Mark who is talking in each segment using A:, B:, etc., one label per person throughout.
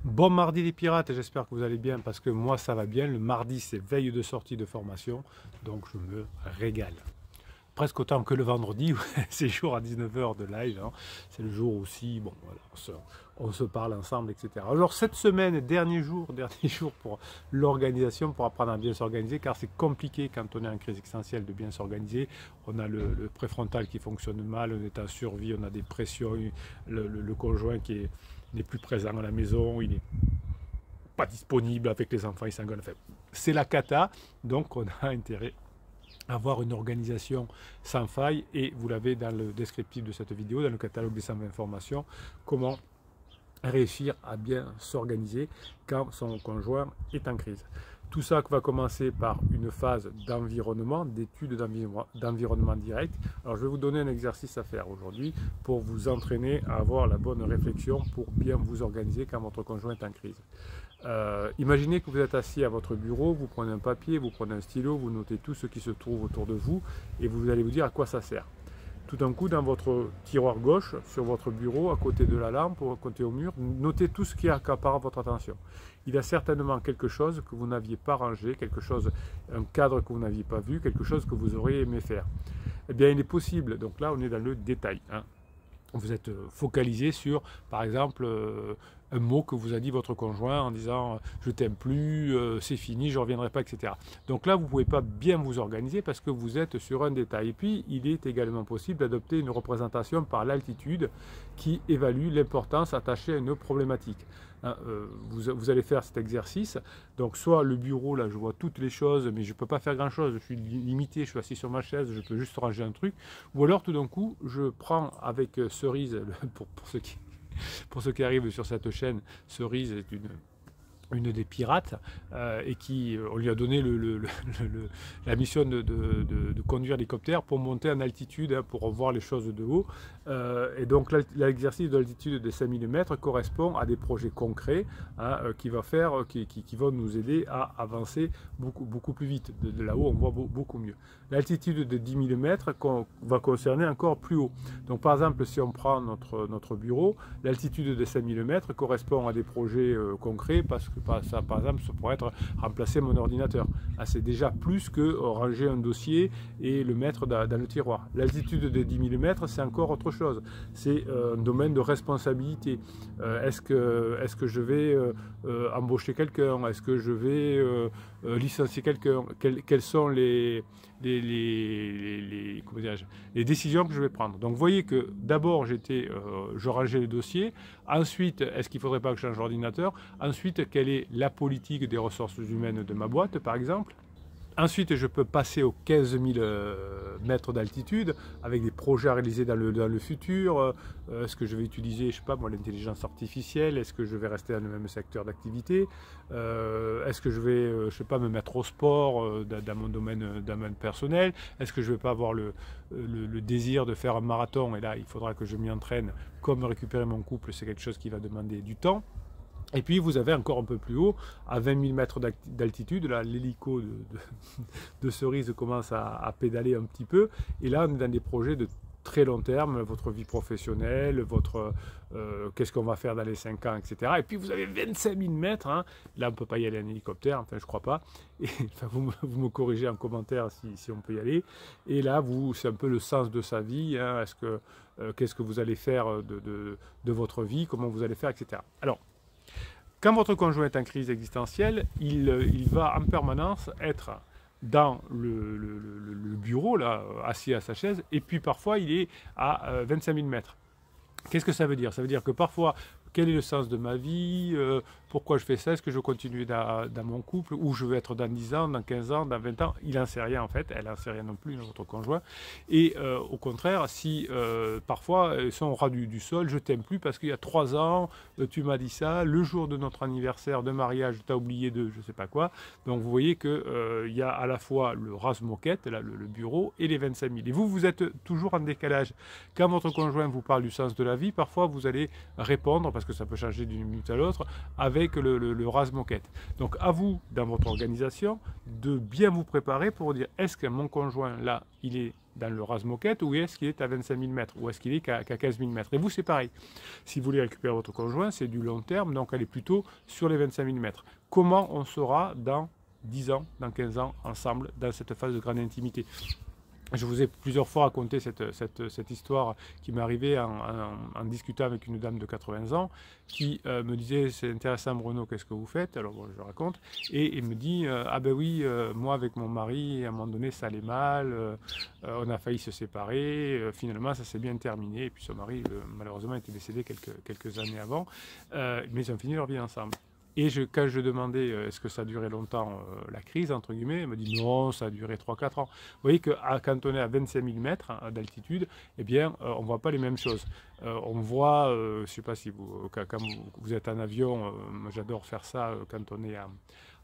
A: Bon mardi les pirates, j'espère que vous allez bien parce que moi ça va bien. Le mardi c'est veille de sortie de formation, donc je me régale. Presque autant que le vendredi, c'est jour à 19h de live, hein. C'est le jour aussi, bon voilà, on se parle ensemble, etc. Alors cette semaine, dernier jour pour l'organisation, pour apprendre à bien s'organiser, car c'est compliqué quand on est en crise existentielle de bien s'organiser. On a le préfrontal qui fonctionne mal, on est en survie, on a des pressions, le conjoint qui n'est plus présent à la maison, il n'est pas disponible avec les enfants, il s'engueule. Enfin, c'est la cata, donc on a intérêt avoir une organisation sans faille, et vous l'avez dans le descriptif de cette vidéo, dans le catalogue des 120 formations, comment réussir à bien s'organiser quand son conjoint est en crise. Tout ça va commencer par une phase d'environnement, d'étude d'environnement direct. Alors je vais vous donner un exercice à faire aujourd'hui pour vous entraîner à avoir la bonne réflexion pour bien vous organiser quand votre conjoint est en crise. Imaginez que vous êtes assis à votre bureau, vous prenez un papier, vous prenez un stylo, vous notez tout ce qui se trouve autour de vous et vous allez vous dire à quoi ça sert. Tout d'un coup, dans votre tiroir gauche, sur votre bureau, à côté de la lampe ou à côté au mur, notez tout ce qui accapare votre attention. Il y a certainement quelque chose que vous n'aviez pas rangé, quelque chose, un cadre que vous n'aviez pas vu, quelque chose que vous auriez aimé faire. Eh bien, il est possible, donc là on est dans le détail, hein. Vous êtes focalisé sur, par exemple, un mot que vous a dit votre conjoint en disant je t'aime plus, c'est fini, je ne reviendrai pas, etc. Donc là, vous ne pouvez pas bien vous organiser parce que vous êtes sur un détail. Et puis, il est également possible d'adopter une représentation par l'altitude qui évalue l'importance attachée à une problématique. Vous allez faire cet exercice, donc soit le bureau, là je vois toutes les choses, mais je ne peux pas faire grand chose, je suis limité, je suis assis sur ma chaise, je peux juste ranger un truc, ou alors tout d'un coup je prends avec Cerise, pour ceux qui arrivent sur cette chaîne, Cerise est une des pirates, et qui, on lui a donné la mission de conduire l'hélicoptère pour monter en altitude, hein, pour voir les choses de haut. Et donc l'exercice de l'altitude de 5000 mètres correspond à des projets concrets, hein, qui vont nous aider à avancer beaucoup plus vite. De là-haut, on voit beaucoup mieux. L'altitude de 10 000 mètres va concerner encore plus haut. Donc par exemple, si on prend notre bureau, l'altitude de 5000 mètres correspond à des projets concrets, parce que ça, par exemple, ça pourrait être remplacer mon ordinateur. Ah, c'est déjà plus que ranger un dossier et le mettre dans le tiroir. L'altitude de 10 000 mètres, c'est encore autre chose. C'est un domaine de responsabilité. Est-ce que je vais embaucher quelqu'un? Est-ce que je vais licencier quelqu'un? Quelles sont les décisions que je vais prendre? Donc vous voyez que d'abord je rangeais le dossier, ensuite est-ce qu'il ne faudrait pas que je change d'ordinateur, ensuite quelle est la politique des ressources humaines de ma boîte par exemple. Ensuite, je peux passer aux 15 000 mètres d'altitude avec des projets à réaliser dans le futur. Est-ce que je vais utiliser, je sais pas moi, l'intelligence artificielle? Est-ce que je vais rester dans le même secteur d'activité? Est-ce que je vais, je sais pas, me mettre au sport dans mon domaine personnel? Est-ce que je vais pas avoir le désir de faire un marathon? Et là, il faudra que je m'y entraîne. Comme récupérer mon couple, c'est quelque chose qui va demander du temps. Et puis vous avez encore un peu plus haut, à 20 000 mètres d'altitude, là l'hélico de Cerise commence à pédaler un petit peu. Et là on est dans des projets de très long terme, votre vie professionnelle, qu'est-ce qu'on va faire dans les 5 ans, etc. Et puis vous avez 25 000 mètres, hein. Là on ne peut pas y aller en hélicoptère, enfin je crois pas. Et, enfin, vous me corrigez en commentaire si on peut y aller. Et là c'est un peu le sens de sa vie, hein. Qu'est-ce que vous allez faire de votre vie, comment vous allez faire, etc. Alors, quand votre conjoint est en crise existentielle, il va en permanence être dans le bureau, là, assis à sa chaise, et puis parfois il est à 25 000 mètres. Qu'est-ce que ça veut dire? Ça veut dire que parfois, quel est le sens de ma vie? Pourquoi je fais ça? Est-ce que je continue dans mon couple? Où je veux être dans 10 ans, dans 15 ans, dans 20 ans? Il n'en sait rien en fait, elle n'en sait rien non plus, votre conjoint. Et au contraire, si parfois ils sont au ras du sol, je t'aime plus parce qu'il y a 3 ans, tu m'as dit ça, le jour de notre anniversaire de mariage, tu as oublié de je sais pas quoi. Donc vous voyez qu'il y a à la fois le rase-moquette, là, le bureau, et les 25 000. Et vous êtes toujours en décalage. Quand votre conjoint vous parle du sens de la vie, parfois vous allez répondre, parce que ça peut changer d'une minute à l'autre, avec le rase-moquette. Donc à vous, dans votre organisation, de bien vous préparer pour dire, est-ce que mon conjoint, là, il est dans le rase-moquette ou est-ce qu'il est à 25 000 mètres ou est-ce qu'il est qu'à 15 000 mètres. Et vous, c'est pareil. Si vous voulez récupérer votre conjoint, c'est du long terme, donc elle est plutôt sur les 25 000 mètres. Comment on sera dans 10 ans, dans 15 ans, ensemble, dans cette phase de grande intimité? Je vous ai plusieurs fois raconté cette histoire qui m'est arrivée en discutant avec une dame de 80 ans qui me disait: c'est intéressant Bruno, qu'est-ce que vous faites? Alors bon, je raconte, et il me dit: ah ben oui, moi avec mon mari, à un moment donné ça allait mal, on a failli se séparer, finalement ça s'est bien terminé, et puis son mari malheureusement était décédé quelques années avant, mais ils ont fini leur vie ensemble. Et quand je demandais est-ce que ça a duré longtemps, la crise, entre guillemets, elle me dit non, ça a duré 3-4 ans. Vous voyez que quand on est à 25 000 mètres d'altitude, eh bien, on ne voit pas les mêmes choses. On voit, je ne sais pas si quand vous êtes en avion, moi j'adore faire ça quand on est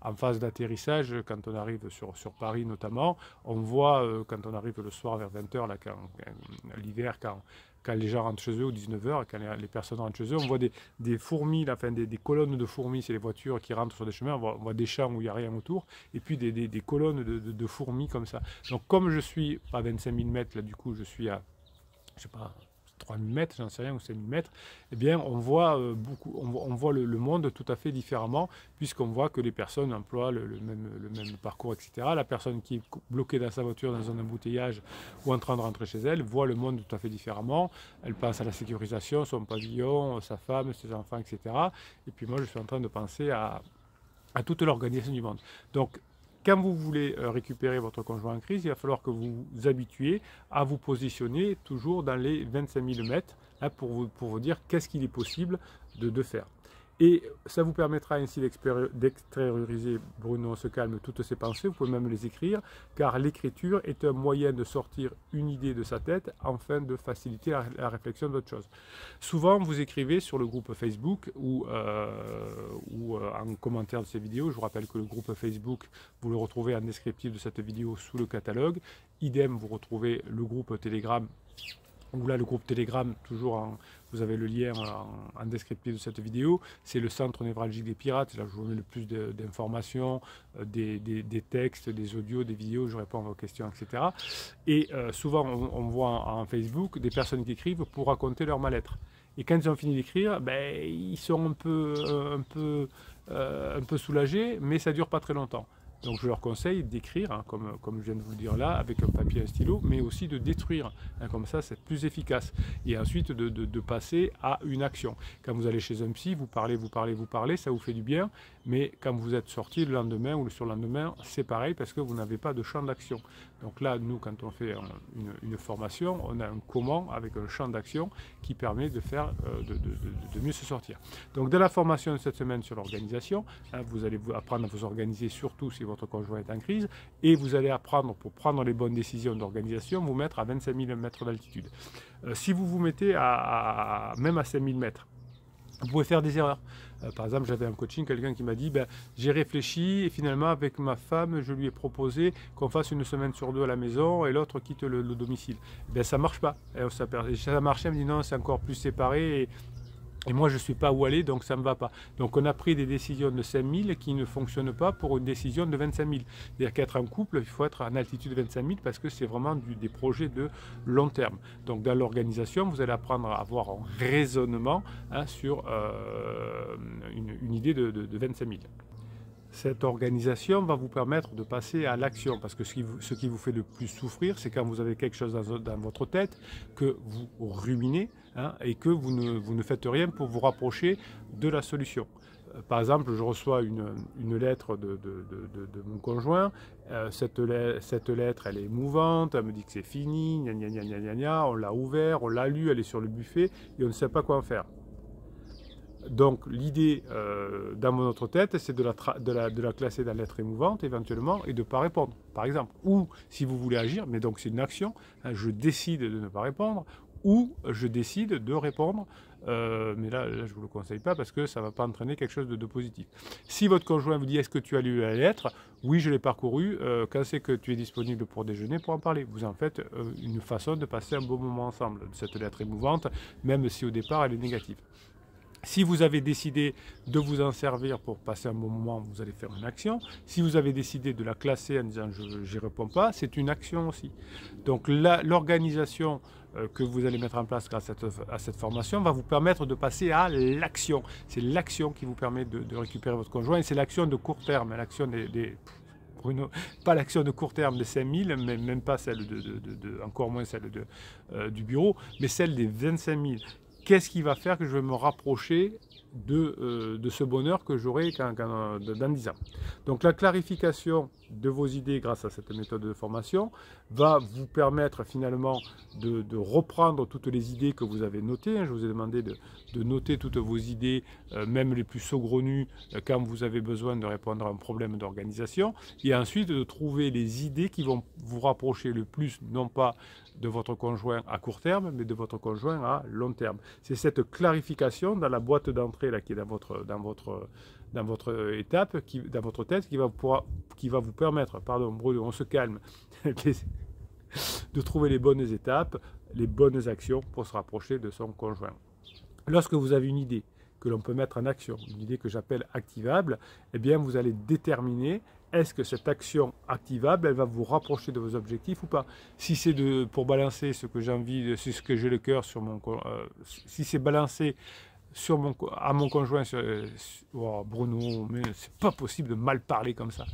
A: en phase d'atterrissage, quand on arrive sur Paris notamment, on voit quand on arrive le soir vers 20 h, là, l'hiver, quand les gens rentrent chez eux, ou 19 h, quand les personnes rentrent chez eux, on voit des fourmis, là, enfin, des colonnes de fourmis, c'est les voitures qui rentrent sur des chemins, on voit des champs où il n'y a rien autour, et puis des colonnes de fourmis comme ça. Donc comme je suis à 25 000 mètres, là du coup je suis à, je sais pas, 3 000 mètres, j'en sais rien, ou 5 000 mètres, eh bien on voit on voit le monde tout à fait différemment, puisqu'on voit que les personnes emploient le même parcours, etc. La personne qui est bloquée dans sa voiture dans un embouteillage ou en train de rentrer chez elle voit le monde tout à fait différemment. Elle pense à la sécurisation, son pavillon, sa femme, ses enfants, etc. Et puis moi je suis en train de penser à toute l'organisation du monde. Donc quand vous voulez récupérer votre conjoint en crise, il va falloir que vous vous habituiez à vous positionner toujours dans les 25 000 mètres, hein, pour vous dire qu'est-ce qu'il est possible de faire. Et ça vous permettra ainsi d'extérioriser, Bruno se calme, toutes ces pensées. Vous pouvez même les écrire, car l'écriture est un moyen de sortir une idée de sa tête afin de faciliter la réflexion d'autre chose. Souvent, vous écrivez sur le groupe Facebook ou en commentaire de ces vidéos. Je vous rappelle que le groupe Facebook, vous le retrouvez en descriptif de cette vidéo sous le catalogue. Idem, vous retrouvez le groupe Telegram. Ou là, le groupe Telegram, toujours vous avez le lien en descriptif de cette vidéo, c'est le centre névralgique des pirates. Là, je vous mets le plus d'informations, des textes, des audios, des vidéos, je réponds à vos questions, etc. Et souvent, on voit en Facebook des personnes qui écrivent pour raconter leur mal-être. Et quand ils ont fini d'écrire, ben, ils sont un peu soulagés, mais ça ne dure pas très longtemps. Donc je leur conseille d'écrire, hein, comme je viens de vous le dire là, avec un papier et un stylo, mais aussi de détruire, hein, comme ça c'est plus efficace. Et ensuite de passer à une action. Quand vous allez chez un psy, vous parlez, ça vous fait du bien, mais quand vous êtes sorti le lendemain ou le surlendemain, c'est pareil parce que vous n'avez pas de champ d'action. Donc là, nous, quand on fait une formation, on a un comment avec un champ d'action qui permet de faire de mieux se sortir. Donc dans la formation de cette semaine sur l'organisation, hein, vous allez apprendre à vous organiser, surtout si votre conjoint est en crise, et vous allez apprendre, pour prendre les bonnes décisions d'organisation, vous mettre à 25 000 mètres d'altitude. Si vous vous mettez même à 5 000 mètres, vous pouvez faire des erreurs. Par exemple, j'avais un coaching, quelqu'un qui m'a dit ben, j'ai réfléchi et finalement avec ma femme, je lui ai proposé qu'on fasse une semaine sur 2 à la maison et l'autre quitte le domicile. Ben, ça ne marche pas. Et ça marchait, elle me dit non, c'est encore plus séparé. Et moi, je ne suis pas où aller, donc ça ne me va pas. Donc, on a pris des décisions de 5 000 qui ne fonctionnent pas pour une décision de 25 000. C'est-à-dire qu'être en couple, il faut être en altitude de 25 000 parce que c'est vraiment des projets de long terme. Donc, dans l'organisation, vous allez apprendre à avoir un raisonnement, hein, sur une idée de 25 000. Cette organisation va vous permettre de passer à l'action, parce que ce qui vous fait le plus souffrir, c'est quand vous avez quelque chose dans votre tête, que vous ruminez, hein, et que vous ne faites rien pour vous rapprocher de la solution. Par exemple, je reçois une lettre de mon conjoint, cette lettre elle est émouvante, elle me dit que c'est fini, gna gna gna gna gna, on l'a ouvert, on l'a lu, elle est sur le buffet, et on ne sait pas quoi en faire. Donc l'idée dans notre tête, c'est de la classer dans lettre émouvante éventuellement et de ne pas répondre, par exemple. Ou si vous voulez agir, mais donc c'est une action, hein, je décide de ne pas répondre, ou je décide de répondre, mais là je ne vous le conseille pas parce que ça ne va pas entraîner quelque chose de positif. Si votre conjoint vous dit est-ce que tu as lu la lettre, oui je l'ai parcourue, quand c'est que tu es disponible pour déjeuner pour en parler. Vous en faites une façon de passer un bon moment ensemble, cette lettre émouvante, même si au départ elle est négative. Si vous avez décidé de vous en servir pour passer un bon moment, vous allez faire une action. Si vous avez décidé de la classer en disant je n'y réponds pas, c'est une action aussi. Donc l'organisation que vous allez mettre en place grâce à cette formation va vous permettre de passer à l'action. C'est l'action qui vous permet de récupérer votre conjoint et c'est l'action de court terme, l'action Bruno, pas l'action de court terme des 5000, mais même pas celle encore moins celle du bureau, mais celle des 25 000. Qu'est-ce qui va faire que je vais me rapprocher de ce bonheur que j'aurai dans 10 ans. Donc la clarification de vos idées grâce à cette méthode de formation va vous permettre finalement de reprendre toutes les idées que vous avez notées. Je vous ai demandé de noter toutes vos idées, même les plus saugrenues, quand vous avez besoin de répondre à un problème d'organisation. Et ensuite de trouver les idées qui vont vous rapprocher le plus, non pas de votre conjoint à court terme, mais de votre conjoint à long terme. C'est cette clarification dans la boîte d'entrée là qui est dans votre étape, dans votre tête, qui va vous permettre, pardon Bruno, on se calme, de trouver les bonnes étapes, les bonnes actions pour se rapprocher de son conjoint. Lorsque vous avez une idée que l'on peut mettre en action, une idée que j'appelle activable, eh bien vous allez déterminer est-ce que cette action activable, elle va vous rapprocher de vos objectifs ou pas. Si c'est pour balancer ce que j'ai envie, c'est ce que j'ai le cœur sur mon... si c'est balancer à mon conjoint, oh Bruno, mais c'est pas possible de mal parler comme ça.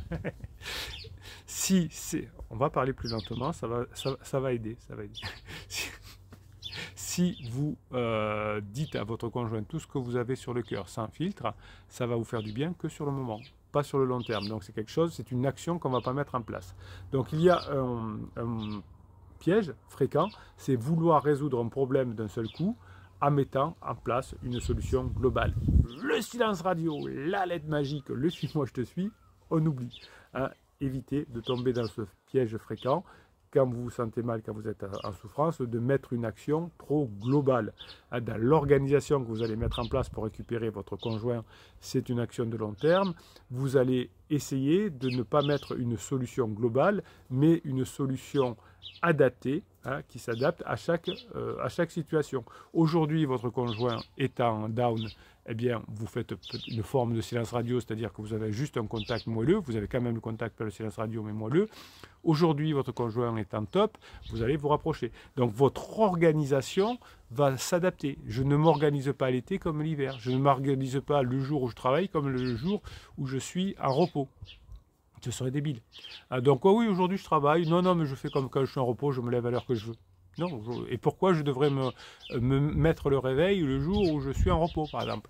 A: On va parler plus lentement, ça va aider. Si vous dites à votre conjoint tout ce que vous avez sur le cœur sans filtre, ça va vous faire du bien que sur le moment, pas sur le long terme. Donc c'est quelque chose, c'est une action qu'on ne va pas mettre en place. Donc il y a un piège fréquent, c'est vouloir résoudre un problème d'un seul coup en mettant en place une solution globale. Le silence radio, la lettre magique, le suis-moi, je te suis, on oublie. Hein, évitez de tomber dans ce piège fréquent quand vous vous sentez mal, quand vous êtes en souffrance, de mettre une action trop globale. Dans l'organisation que vous allez mettre en place pour récupérer votre conjoint, c'est une action de long terme. Vous allez essayer de ne pas mettre une solution globale, mais une solution adaptée, hein, qui s'adapte à chaque situation. Aujourd'hui, votre conjoint est en down, eh bien, vous faites une forme de silence radio, c'est-à-dire que vous avez juste un contact moelleux, vous avez quand même le contact par le silence radio, mais moelleux. Aujourd'hui, votre conjoint est en top, vous allez vous rapprocher. Donc, votre organisation va s'adapter. Je ne m'organise pas l'été comme l'hiver. Je ne m'organise pas le jour où je travaille comme le jour où je suis en repos. Ce serait débile. Donc, oh oui, aujourd'hui je travaille. Non, mais je fais comme quand je suis en repos, je me lève à l'heure que je veux. Non, et pourquoi je devrais me mettre le réveil le jour où je suis en repos, par exemple?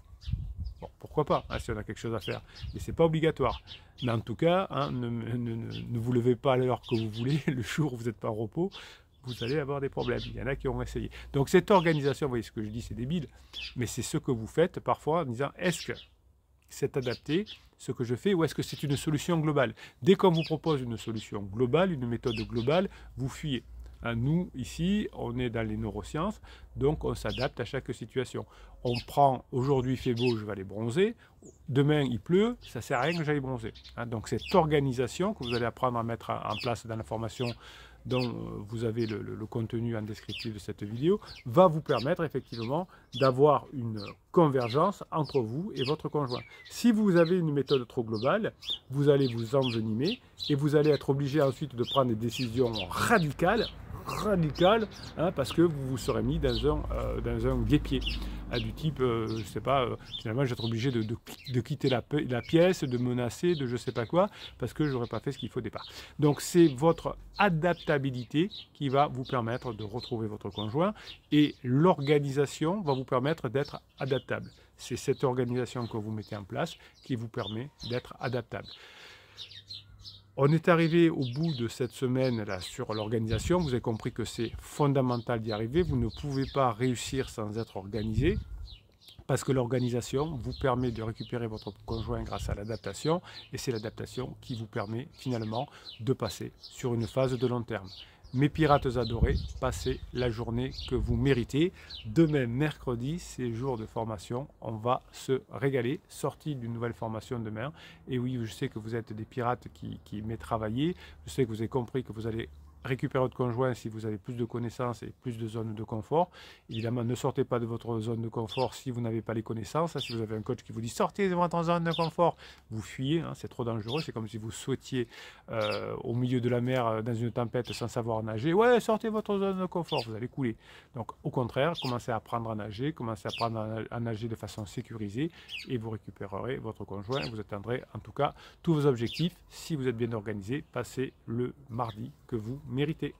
A: Bon, pourquoi pas, hein, si on a quelque chose à faire. Mais ce n'est pas obligatoire. Mais en tout cas, hein, ne vous levez pas à l'heure que vous voulez, le jour où vous n'êtes pas en repos, vous allez avoir des problèmes. Il y en a qui ont essayé. Donc cette organisation, vous voyez ce que je dis, c'est débile, mais c'est ce que vous faites parfois en disant, est-ce que c'est adapté ce que je fais ou est-ce que c'est une solution globale? Dès qu'on vous propose une solution globale, une méthode globale, vous fuyez. Nous, ici, on est dans les neurosciences, donc on s'adapte à chaque situation. On prend, aujourd'hui il fait beau, je vais aller bronzer, demain il pleut, ça ne sert à rien que j'aille bronzer. Donc cette organisation que vous allez apprendre à mettre en place dans la formation dont vous avez le contenu en descriptif de cette vidéo, va vous permettre effectivement d'avoir une convergence entre vous et votre conjoint. Si vous avez une méthode trop globale, vous allez vous envenimer et vous allez être obligé ensuite de prendre des décisions radicales, hein, parce que vous vous serez mis dans un guêpier. Du type, je ne sais pas, finalement je vais être obligé de quitter la pièce, de menacer, de je ne sais pas quoi, parce que je n'aurais pas fait ce qu'il faut au départ. Donc c'est votre adaptabilité qui va vous permettre de retrouver votre conjoint et l'organisation va vous permettre d'être adaptable. C'est cette organisation que vous mettez en place qui vous permet d'être adaptable. On est arrivé au bout de cette semaine là sur l'organisation. Vous avez compris que c'est fondamental d'y arriver. Vous ne pouvez pas réussir sans être organisé parce que l'organisation vous permet de récupérer votre conjoint grâce à l'adaptation et c'est l'adaptation qui vous permet finalement de passer sur une phase de long terme. Mes pirates adorés, passez la journée que vous méritez. Demain, mercredi, c'est jour de formation. On va se régaler. Sortie d'une nouvelle formation demain. Et oui, je sais que vous êtes des pirates qui aiment travailler. Je sais que vous avez compris que vous allez récupérer votre conjoint si vous avez plus de connaissances et plus de zones de confort. Évidemment, ne sortez pas de votre zone de confort si vous n'avez pas les connaissances. Si vous avez un coach qui vous dit sortez de votre zone de confort, vous fuyez, hein, c'est trop dangereux. C'est comme si vous sautiez au milieu de la mer dans une tempête sans savoir nager. Ouais, sortez de votre zone de confort, vous allez couler. Donc au contraire, commencez à apprendre à nager, commencez à apprendre à nager de façon sécurisée et vous récupérerez votre conjoint. Vous atteindrez en tout cas tous vos objectifs. Si vous êtes bien organisé, passez le mardi que vous méritez.